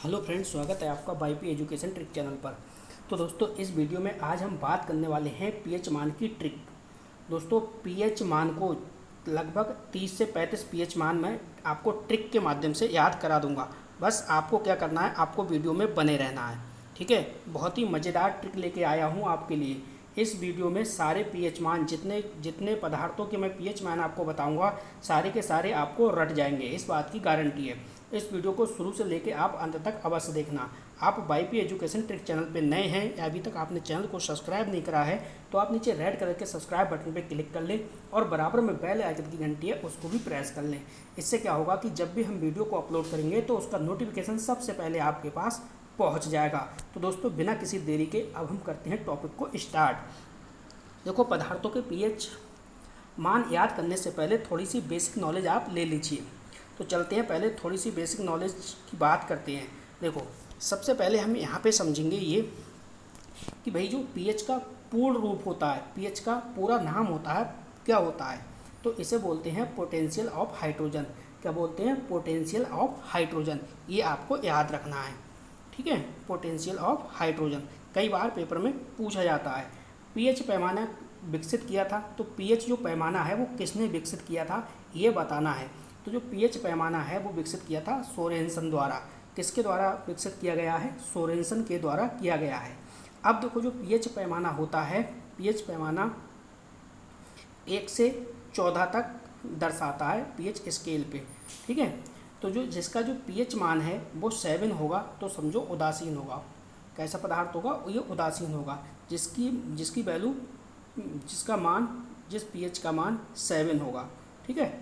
Hello friends, स्वागत है आपका वाईपी एजुकेशन ट्रिक चैनल पर। तो दोस्तों, इस वीडियो में आज हम बात करने वाले हैं पीएच मान की ट्रिक। दोस्तों, पीएच मान को लगभग 30 से 35 पीएच मान मैं आपको ट्रिक के माध्यम से याद करा दूंगा। बस आपको क्या करना है, आपको वीडियो में बने रहना है। ठीक है, बहुत ही मज़ेदार ट्रिक लेके आया हूँ आपके लिए। इस वीडियो में सारे पीएच मान, जितने जितने पदार्थों के मैं पीएच मान आपको बताऊंगा, सारे के सारे आपको रट जाएंगे, इस बात की गारंटी है। इस वीडियो को शुरू से लेकर आप अंत तक अवश्य देखना। आप वाईपी एजुकेशन ट्रिक चैनल पे नए हैं या अभी तक आपने चैनल को सब्सक्राइब नहीं करा है, तो आप नीचे रेड कलर के सब्सक्राइब बटन पे क्लिक कर लें और बराबर में बेल आइकन की घंटी है उसको भी प्रेस कर लें। इससे क्या होगा कि जब भी हम वीडियो को अपलोड करेंगे तो उसका नोटिफिकेशन सबसे पहले आपके पास पहुंच जाएगा। तो दोस्तों, बिना किसी देरी के अब हम करते हैं टॉपिक को स्टार्ट। देखो, पदार्थों के पीएच मान याद करने से पहले थोड़ी सी बेसिक नॉलेज आप ले लीजिए। तो चलते हैं, पहले थोड़ी सी बेसिक नॉलेज की बात करते हैं। देखो, सबसे पहले हम यहाँ पे समझेंगे ये कि भाई जो पीएच का पूर्ण रूप होता है, पीएच का पूरा नाम होता है, क्या होता है, तो इसे बोलते हैं पोटेंशियल ऑफ हाइड्रोजन। क्या बोलते हैं? Potential of hydrogen. ये आपको याद रखना है। ठीक है, पोटेंशियल ऑफ हाइड्रोजन कई बार पेपर में पूछा जाता है। पीएच पैमाना विकसित किया था, तो पीएच जो पैमाना है वो किसने विकसित किया था, ये बताना है। तो जो पीएच पैमाना है वो विकसित किया था सोरेनसन द्वारा। किसके द्वारा विकसित किया गया है? सोरेनसन के द्वारा किया गया है। अब देखो, जो पीएच पैमाना होता है, पीएच पैमाना 1 से 14 तक दर्शाता है पीएच स्केल पे। ठीक है, तो जिसका जो पीएच मान है वो 7 होगा तो समझो उदासीन होगा। कैसा पदार्थ होगा? ये उदासीन होगा। जिसकी वैल्यू, जिसका मान, जिस पीएच का मान 7 होगा। ठीक है,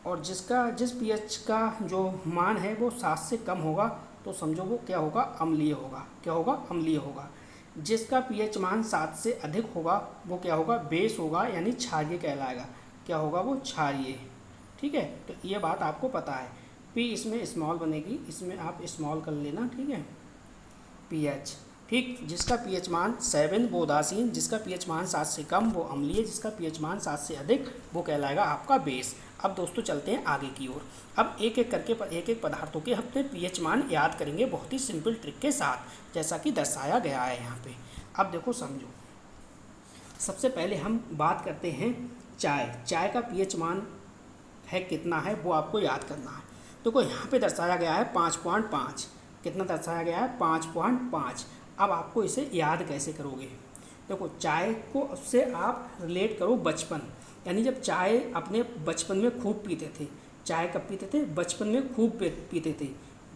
और जिस पीएच का जो मान है वो 7 से कम होगा तो समझो वो क्या होगा? अम्लीय होगा। क्या होगा? अम्लीय होगा। जिसका पीएच मान 7 से अधिक होगा वो क्या होगा? बेस होगा, यानी क्षारीय कहलाएगा। क्या होगा? वो क्षारीय। ठीक है, तो ये बात आपको पता है। पी इसमें स्मॉल बनेगी, इसमें आप स्मॉल कर लेना। ठीक है, पीएच। ठीक, जिसका पीएच मान 7 वो उदासीन, जिसका पीएच मान 7 से कम वो अम्लीय, जिसका पीएच मान 7 से अधिक वो कहलाएगा आपका बेस। अब दोस्तों, चलते हैं आगे की ओर। अब एक एक करके एक एक पदार्थों के अपने पीएच मान याद करेंगे बहुत ही सिंपल ट्रिक के साथ, जैसा कि दर्शाया गया है यहाँ पे। अब देखो, समझो। सबसे पहले हम बात करते हैं चाय का पीएच मान है कितना है वो आपको याद करना है। देखो, यहाँ पे दर्शाया गया है 5.5। कितना दर्शाया गया है? 5.5। अब आपको इसे याद कैसे करोगे? देखो, चाय को उससे आप रिलेट करो बचपन, यानी जब चाय अपने बचपन में खूब पीते थे। चाय कब पीते थे? बचपन में खूब पीते थे।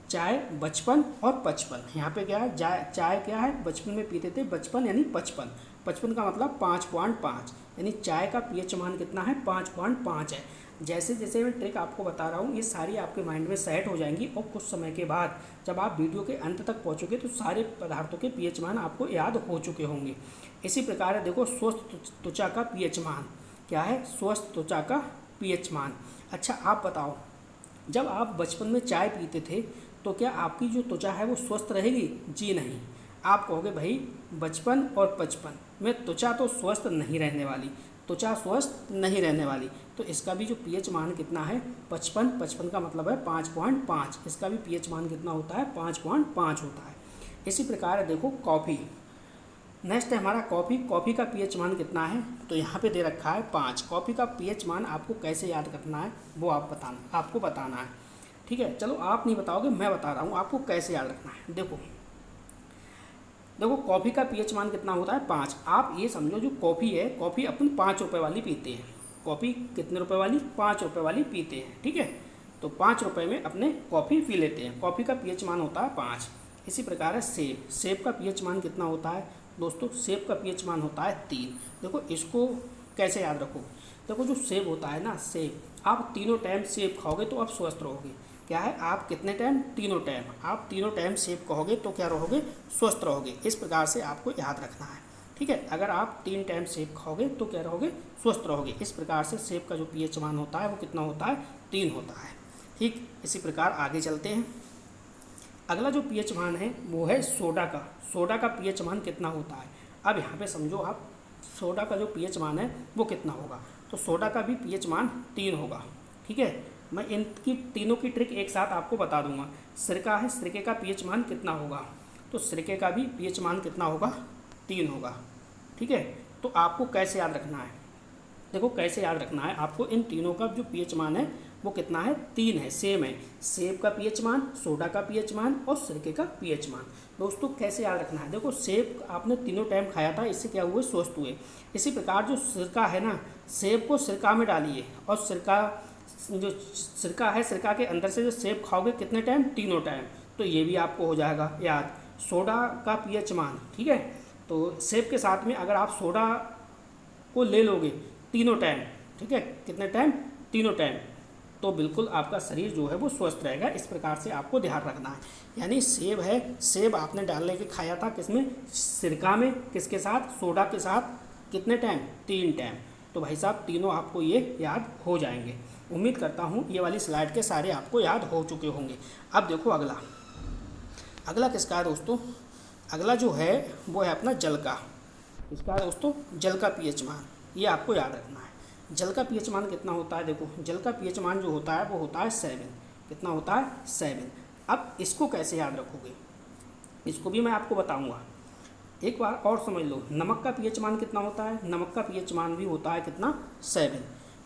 चाय, बचपन और 55। यहाँ पे क्या है? चाय क्या है? बचपन में पीते थे। बचपन यानी 55। 55 का मतलब 5.5, यानी चाय का पीएच मान कितना है? 5.5 है। जैसे जैसे मैं ट्रिक आपको बता रहा हूँ ये सारी आपके माइंड में सेट हो जाएंगी, और कुछ समय के बाद जब आप वीडियो के अंत तक पहुँचोगे तो सारे पदार्थों के पीएच मान आपको याद हो चुके होंगे। इसी प्रकार देखो, स्वस्थ त्वचा का पीएच मान क्या है? स्वस्थ त्वचा का पीएच मान। अच्छा, आप बताओ, जब आप बचपन में चाय पीते थे तो क्या आपकी जो त्वचा है वो स्वस्थ रहेगी? जी नहीं। आप कहोगे भाई बचपन और 55 में त्वचा तो स्वस्थ नहीं रहने वाली, त्वचा स्वस्थ नहीं रहने वाली। तो इसका भी जो पीएच मान कितना है? 55। 55 का मतलब है 5.5। इसका भी पीएच मान कितना होता है? 5.5 होता है। इसी प्रकार देखो, कॉफ़ी। नेक्स्ट है हमारा कॉफ़ी का पीएच मान कितना है? तो यहाँ पे दे रखा है 5। कॉफ़ी का पीएच मान आपको कैसे याद करना है वो आपको बताना है। ठीक है, चलो आप नहीं बताओगे, मैं बता रहा हूँ आपको कैसे याद रखना है। देखो, कॉफ़ी का पीएच मान कितना होता है? 5। आप ये समझो, जो कॉफ़ी है, कॉफ़ी अपन 5 रुपये वाली पीते हैं। कॉफ़ी कितने रुपए वाली? 5 रुपये वाली पीते हैं। ठीक है, तो 5 रुपये में अपने कॉफ़ी पी लेते हैं। कॉफ़ी का पीएच मान होता है 5। इसी प्रकार है सेब का पीएच मान कितना होता है? दोस्तों, सेब का पीएच मान होता है 3। देखो, इसको कैसे याद रखो? देखो, जो सेब होता है ना, सेब आप तीनों टाइम सेब खाओगे तो आप स्वस्थ रहोगे। क्या है? आप कितने टाइम? तीनों टाइम। आप तीनों टाइम सेब कहोगे तो क्या रहोगे? स्वस्थ रहोगे। इस प्रकार से आपको याद रखना है। ठीक है, अगर आप 3 टाइम सेब खाओगे तो क्या रहोगे? स्वस्थ रहोगे। इस प्रकार से सेब का जो पीएच मान होता है वो कितना होता है? 3 होता है। ठीक, इसी प्रकार आगे चलते हैं। अगला जो पीएच मान है वो है सोडा का। सोडा का पीएच मान कितना होता है? अब यहाँ पे समझो आप, सोडा का जो पीएच मान है वो कितना होगा? तो सोडा का भी पीएच मान 3 होगा। ठीक है, मैं इनकी तीनों की ट्रिक एक साथ आपको बता दूंगा। सिरका है, सिरके का पीएच मान कितना होगा, तो सिरके का भी पीएच मान कितना होगा, 3 होगा। ठीक है, तो आपको कैसे याद रखना है, देखो कैसे याद रखना है आपको, इन तीनों का जो पीएच मान है वो कितना है, 3 है, सेम है। सेब का पीएच मान, सोडा का पीएच मान और सिरके का पीएच मान। दोस्तों कैसे याद रखना है, देखो सेब आपने तीनों टाइम खाया था, इससे क्या हुए, स्वस्थ हुए। इसी प्रकार जो सिरका है ना, सेब को सिरका में डालिए और सिरका जो सिरका है, सिरका के अंदर से जो सेब खाओगे कितने टाइम, तीनों टाइम, तो ये भी आपको हो जाएगा याद। सोडा का पीएच मान, ठीक है, तो सेब के साथ में अगर आप सोडा को ले लोगे तीनों टाइम, ठीक है, कितने टाइम, तीनों टाइम, तो बिल्कुल आपका शरीर जो है वो स्वस्थ रहेगा। इस प्रकार से आपको ध्यान रखना है। यानी सेब है, सेब आपने डालने के खाया था किसमें, सिरका में, किसके साथ, सोडा के साथ, कितने टाइम, 3 टाइम। तो भाई साहब तीनों आपको ये याद हो जाएंगे। उम्मीद करता हूँ ये वाली स्लाइड के सारे आपको याद हो चुके होंगे। अब देखो अगला, अगला किसका है दोस्तों, अगला जो है वो है अपना जल का। इसका है दोस्तों जल का पीएच मान, ये आपको याद रखना है। जल का पीएच मान कितना होता है, देखो जल का पीएच मान जो होता है वो होता है 7। कितना होता है, 7। अब इसको कैसे याद रखोगे, इसको भी मैं आपको बताऊंगा, एक बार और समझ लो। नमक का पीएच मान कितना होता है, नमक का पीएच मान भी होता है कितना, 7।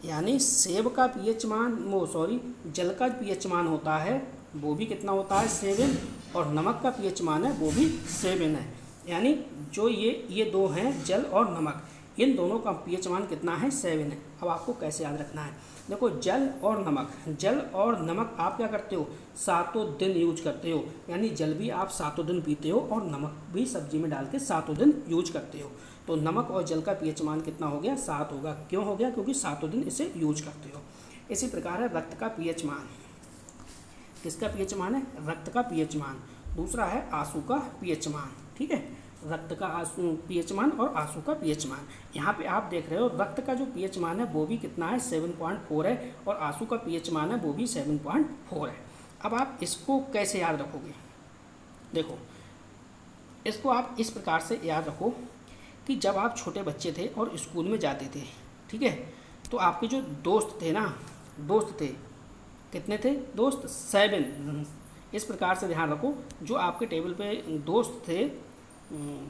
यानी सेब का पीएच मान, वो सॉरी, जल का पीएच मान होता है वो भी कितना होता है, 7, और नमक का पीएच मान है वो भी 7 है। यानी जो ये दो हैं, जल और नमक, इन दोनों का पीएच मान कितना है, 7 है। अब आपको कैसे याद रखना है, देखो जल और नमक, जल और नमक आप क्या करते हो, सातों दिन यूज करते हो। यानी जल भी आप सातों दिन पीते हो और नमक भी सब्जी में डाल के सातों दिन यूज करते हो। तो नमक और जल का पीएच मान कितना हो गया, 7 होगा। क्यों हो गया, क्योंकि सातों दिन इसे यूज करते हो। इसी प्रकार है रक्त का पीएच मान, किसका पीएच मान है, रक्त का पीएच मान। दूसरा है आंसू का पीएच मान, ठीक है, रक्त का आंसू पीएच मान और आंसू का पीएच मान। यहाँ पे आप देख रहे हो रक्त का जो पीएच मान है वो भी कितना है, 7.4 है, और आंसू का पीएच मान है वो भी 7.4 है। अब आप इसको कैसे याद रखोगे, देखो इसको आप इस प्रकार से याद रखो कि जब आप छोटे बच्चे थे और स्कूल में जाते थे, ठीक है, तो आपके जो दोस्त थे ना, दोस्त थे, कितने थे दोस्त, 7। इस प्रकार से ध्यान रखो, जो आपके टेबल पे दोस्त थे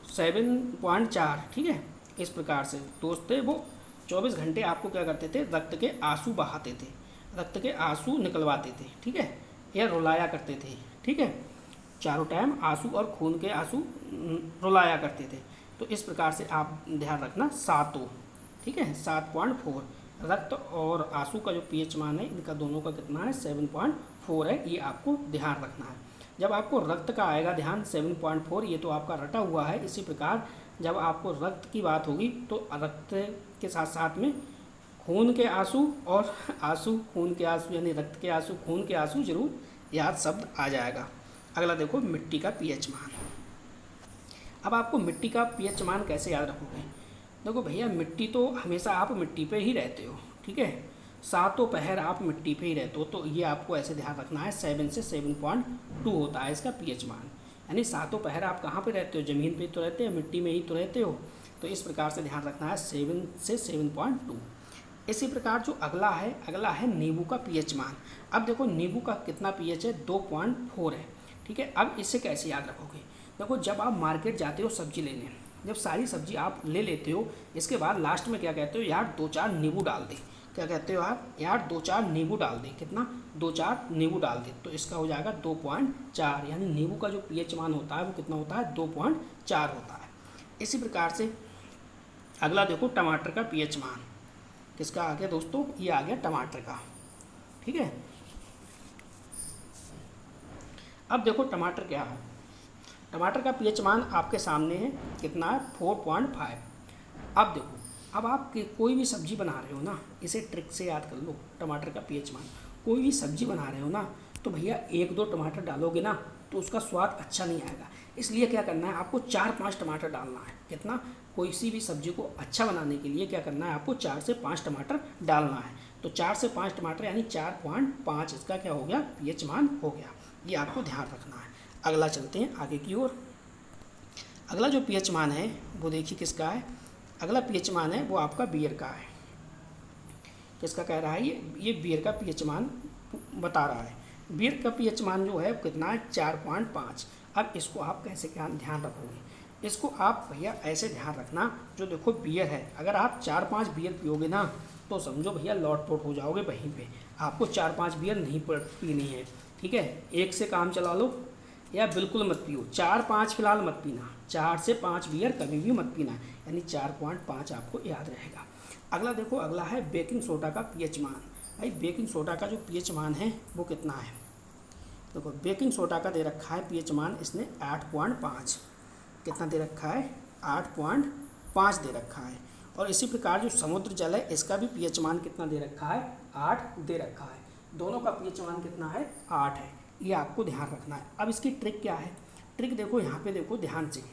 7.4, ठीक है, इस प्रकार से दोस्त थे, वो 24 घंटे आपको क्या करते थे, रक्त के आंसू बहाते थे, रक्त के आंसू निकलवाते थे, ठीक है, या रुलाया करते थे, ठीक है, चारों टाइम आंसू और खून के आंसू रुलाया करते थे। तो इस प्रकार से आप ध्यान रखना, सातों, ठीक है, 7.4 रक्त और आंसू का जो पीएच मान है इनका दोनों का कितना है, 7.4 है। ये आपको ध्यान रखना है। जब आपको रक्त का आएगा ध्यान 7.4, ये तो आपका रटा हुआ है। इसी प्रकार जब आपको रक्त की बात होगी तो रक्त के साथ साथ में खून के आंसू और आंसू खून के आंसू, यानी रक्त के आंसू खून के आंसू जरूर याद शब्द आ जाएगा। अगला देखो मिट्टी का पीएच मान। अब आपको मिट्टी का पीएच मान कैसे याद रखोगे, देखो भैया मिट्टी तो हमेशा आप मिट्टी पे ही रहते हो, ठीक है, सातों पहर आप मिट्टी पे ही रहते हो। तो ये आपको ऐसे ध्यान रखना है, 7 से 7.2 होता है इसका पीएच मान। यानी सातों पहर आप कहाँ पे रहते हो, ज़मीन पे तो रहते हो, मिट्टी में ही तो रहते हो। तो इस प्रकार से ध्यान रखना है, 7 से 7.2। इसी प्रकार जो अगला है नींबू का पीएच मान। अब देखो नींबू का कितना पीएच है, 2.4 है, ठीक है। अब इसे कैसे याद रखोगे, देखो जब आप मार्केट जाते हो सब्जी लेने, जब सारी सब्जी आप ले लेते हो, इसके बाद लास्ट में क्या कहते हो, यार 2-4 नींबू डाल दे। क्या कहते हो आप, यार 2-4 नींबू डाल दे, कितना, 2-4 नींबू डाल दे। तो इसका हो जाएगा 2.4, यानी नींबू का जो पीएच मान होता है वो कितना होता है, 2.4 होता है। इसी प्रकार से अगला देखो टमाटर का पीएच मान। किसका आ गया दोस्तों, ये आ गया टमाटर का, ठीक है। अब देखो टमाटर क्या है, टमाटर का पीएच मान आपके सामने है, कितना है, 4.5। अब देखो, अब आप कोई भी सब्जी बना रहे हो ना, इसे ट्रिक से याद कर लो, टमाटर का पीएच मान। कोई भी सब्जी बना रहे हो ना, तो भैया 1-2 टमाटर डालोगे ना तो उसका स्वाद अच्छा नहीं आएगा। इसलिए क्या करना है, आपको 4-5 टमाटर डालना है। कितना, कोई सी भी सब्जी को अच्छा बनाने के लिए क्या करना है, आपको 4 से 5 टमाटर डालना है। तो 4 से 5 टमाटर यानी 4.5 इसका क्या हो गया, पीएच मान हो गया। ये आपको ध्यान रखना है। अगला चलते हैं आगे की ओर। अगला जो पीएच मान है वो देखिए किसका है, अगला पीएच मान है वो आपका बियर का है। किसका कह रहा है, ये बियर का पीएच मान बता रहा है। बियर का पीएच मान जो है कितना है 4.5। अब इसको आप कैसे ध्यान रखोगे, इसको आप भैया ऐसे ध्यान रखना, जो देखो बियर है, अगर आप 4-5 बियर पियोगे ना तो समझो भैया लौटपोट हो जाओगे वहीं पे। आपको 4-5 बियर नहीं पीनी है, ठीक है, एक से काम चला लो या बिल्कुल मत पियो। 4-5 फिलहाल मत पीना, 4 से 5 बियर कभी भी मत पीना, यानी 4.5 आपको याद रहेगा। अगला देखो, अगला है बेकिंग सोडा का पीएच मान। भाई बेकिंग सोडा का जो पीएच मान है वो कितना है, देखो बेकिंग सोडा का दे रखा है पीएच मान इसने 8.5। कितना दे रखा है, 8.5 दे रखा है। और इसी प्रकार जो समुद्र जल है इसका भी पीएच मान कितना दे रखा है, 8 दे रखा है। दोनों का पीएच मान कितना है, 8 है। ये आपको ध्यान रखना है। अब इसकी ट्रिक क्या है, ट्रिक देखो यहाँ पे, देखो ध्यान से,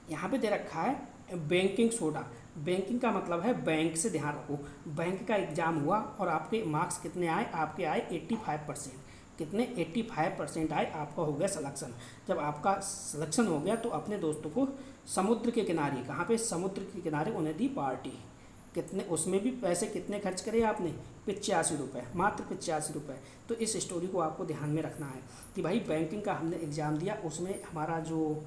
यहाँ पे दे रखा है बेकिंग सोडा। बैंकिंग का मतलब है बैंक से, ध्यान रखो। बैंक का एग्जाम हुआ और आपके मार्क्स कितने आए, आपके आए 85%। कितने, 85% आए, आपका हो गया सिलेक्शन। जब आपका सिलेक्शन हो गया तो अपने दोस्तों को समुद्र के किनारे, कहाँ पे, समुद्र के किनारे उन्हें दी पार्टी। कितने, उसमें भी पैसे कितने खर्च करे आपने, 85 रुपये, मात्र 85 रुपये। तो इस स्टोरी को आपको ध्यान में रखना है कि भाई बैंकिंग का हमने एग्ज़ाम दिया, उसमें हमारा जो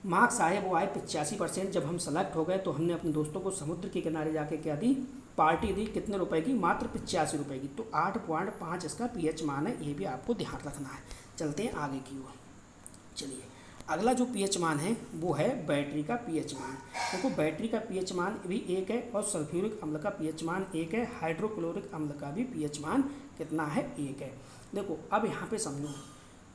मार्क्स आए वो आए 85%। जब हम सेलेक्ट हो गए तो हमने अपने दोस्तों को समुद्र के किनारे जाके क्या दी, पार्टी दी। कितने रुपए की, मात्र 85 रुपये की। तो 8.5 इसका पीएच मान है, ये भी आपको ध्यान रखना है। चलते हैं आगे की ओर। चलिए अगला जो पीएच मान है वो है बैटरी का पीएच मान। देखो बैटरी का पीएच मान भी 1 है और सल्फ्यूरिक अम्ल का पीएच मान 1 है। हाइड्रोक्लोरिक अम्ल का भी पीएच मान कितना है, 1 है। देखो अब यहाँ पे समझो,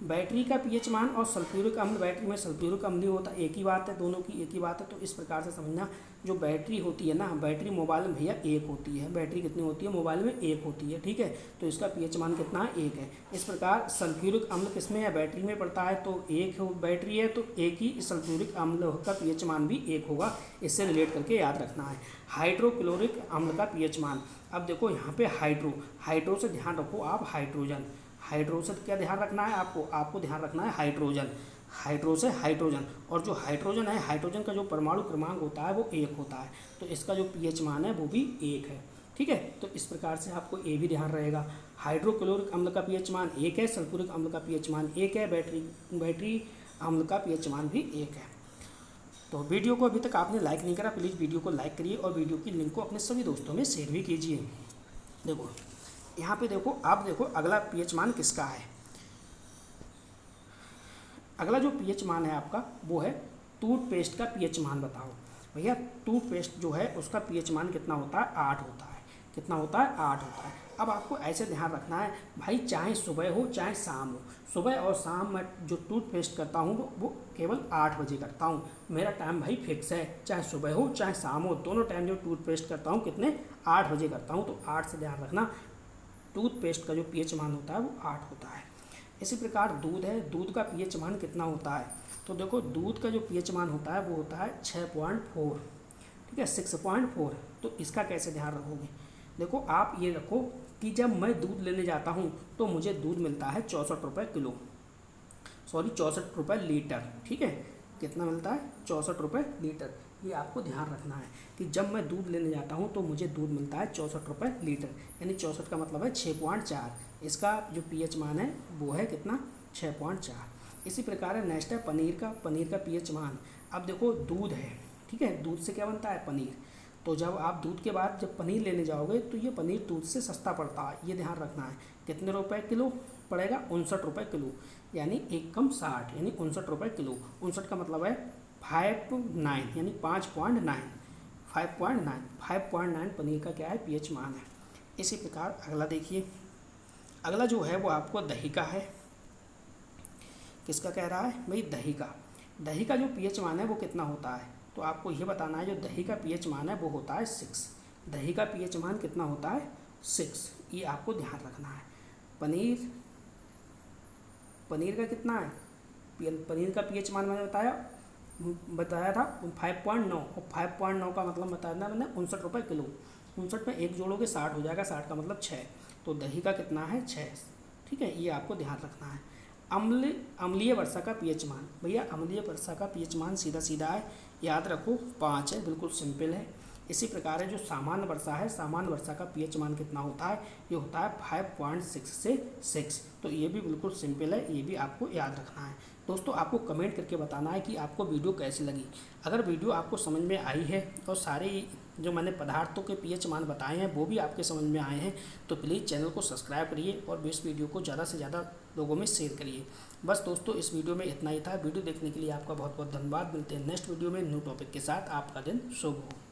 बैटरी का पीएच मान और सल्फ्यूरिक अम्ल, बैटरी में सल्फ्यूरिक अम्ल नहीं होता, एक ही बात है, दोनों की एक ही बात है। तो इस प्रकार से समझना, जो बैटरी होती है ना, बैटरी मोबाइल में भैया 1 होती है। बैटरी कितनी होती है, मोबाइल में 1 होती है, ठीक है। तो इसका पीएच मान कितना है, 1 है। इस प्रकार सल्फ्यूरिक अम्ल किसमें है, बैटरी में पड़ता है, तो 1 बैटरी है तो 1 ही सल्फ्यूरिक अम्ल का पीएच मान भी 1 होगा। इससे रिलेट करके याद रखना है। हाइड्रोक्लोरिक अम्ल का पीएच मान, अब देखो यहाँ पे हाइड्रो से ध्यान रखो आप, हाइड्रोजन। हाइड्रो से क्या ध्यान रखना है आपको ध्यान रखना है हाइड्रोजन। हाइड्रो से हाइड्रोजन, और जो हाइड्रोजन है, हाइड्रोजन का जो परमाणु क्रमांक होता है वो 1 होता है। तो इसका जो पीएच मान है वो भी 1 है, ठीक है। तो इस प्रकार से आपको ये भी ध्यान रहेगा। हाइड्रोक्लोरिक अम्ल का पीएच मान 1 है, सल्फ्यूरिक अम्ल का पीएच मान 1 है, बैटरी अम्ल का पीएच मान भी 1 है। तो वीडियो को अभी तक आपने लाइक नहीं करा, प्लीज़ वीडियो को लाइक करिए और वीडियो की लिंक को अपने सभी दोस्तों में शेयर भी कीजिए। देखो यहाँ पे देखो, आप देखो अगला पीएच मान किसका है। अगला जो पीएच मान है आपका वो है टूथपेस्ट का पीएच मान। बताओ भैया, टूथपेस्ट जो है उसका पीएच मान कितना होता है, 8 होता है। कितना होता है, 8 होता है। अब आपको ऐसे ध्यान रखना है भाई, चाहे सुबह हो चाहे शाम हो, सुबह और शाम मैं जो टूथपेस्ट करता हूँ वो केवल 8 बजे करता हूँ। मेरा टाइम भाई फिक्स है, चाहे सुबह हो चाहे शाम हो, दोनों टाइम जो टूथपेस्ट करता हूँ कितने, 8 बजे करता हूँ। तो 8 से ध्यान रखना, टूथपेस्ट का जो पीएच मान होता है वो 8 होता है। इसी प्रकार दूध है, दूध का पीएच मान कितना होता है, तो देखो दूध का जो पीएच मान होता है वो होता है 6.4, ठीक है, 6.4। तो इसका कैसे ध्यान रखोगे, देखो आप ये रखो कि जब मैं दूध लेने जाता हूँ तो मुझे दूध मिलता है 64 रुपये किलो, सॉरी 64 रुपये लीटर, ठीक है। कितना मिलता है, 64 रुपये लीटर। ये आपको ध्यान रखना है कि जब मैं दूध लेने जाता हूँ तो मुझे दूध मिलता है 64 रुपये लीटर, यानी 64 का मतलब है 6.4। इसका जो पीएच मान है वो है कितना, 6.4। इसी प्रकार है नेक्स्ट है पनीर का पीएच मान। अब देखो दूध है, ठीक है, दूध से क्या बनता है, पनीर। तो जब आप दूध के बाद जब पनीर लेने जाओगे तो ये पनीर दूध से सस्ता पड़ता है, ये ध्यान रखना है। कितने रुपए किलो पड़ेगा, 59 रुपये किलो, यानी 1 कम 60, यानी 59 रुपये किलो। 59 का मतलब है 5.9, यानी 5.9, 5.9 पनीर का क्या है, पीएच मान है। इसी प्रकार अगला देखिए, अगला जो है वो आपको दही का है। किसका कह रहा है भाई, दही का जो पीएच मान है वो कितना होता है, तो आपको ये बताना है। जो दही का पीएच मान है वो होता है 6। दही का पीएच मान कितना होता है, 6। ये आपको ध्यान रखना है। पनीर का कितना है, पनीर का पीएच मान मैंने बताया था 5.9, और 5.9 का मतलब बताया था मैंने 59 रुपये किलो। 59 में 1 जोड़ोगे 60 हो जाएगा, 60 का मतलब 6। तो दही का कितना है, 6, ठीक है। ये आपको ध्यान रखना है। अम्लीय वर्षा का पीएच मान, भैया अम्लीय वर्षा का पीएच मान सीधा सीधा है, याद रखो 5 है, बिल्कुल सिंपल है। इसी प्रकार है जो सामान्य वर्षा है, सामान्य वर्षा का पीएच मान कितना होता है, ये होता है 5.6 से 6। तो ये भी बिल्कुल सिंपल है, ये भी आपको याद रखना है। दोस्तों आपको कमेंट करके बताना है कि आपको वीडियो कैसी लगी। अगर वीडियो आपको समझ में आई है और सारे जो मैंने पदार्थों के पीएच मान बताए हैं वो भी आपके समझ में आए हैं, तो प्लीज़ चैनल को सब्सक्राइब करिए और इस वीडियो को ज़्यादा से ज़्यादा लोगों में शेयर करिए। बस दोस्तों इस वीडियो में इतना ही था। वीडियो देखने के लिए आपका बहुत बहुत धन्यवाद। मिलते हैं नेक्स्ट वीडियो में न्यू टॉपिक के साथ। आपका दिन शुभ हो।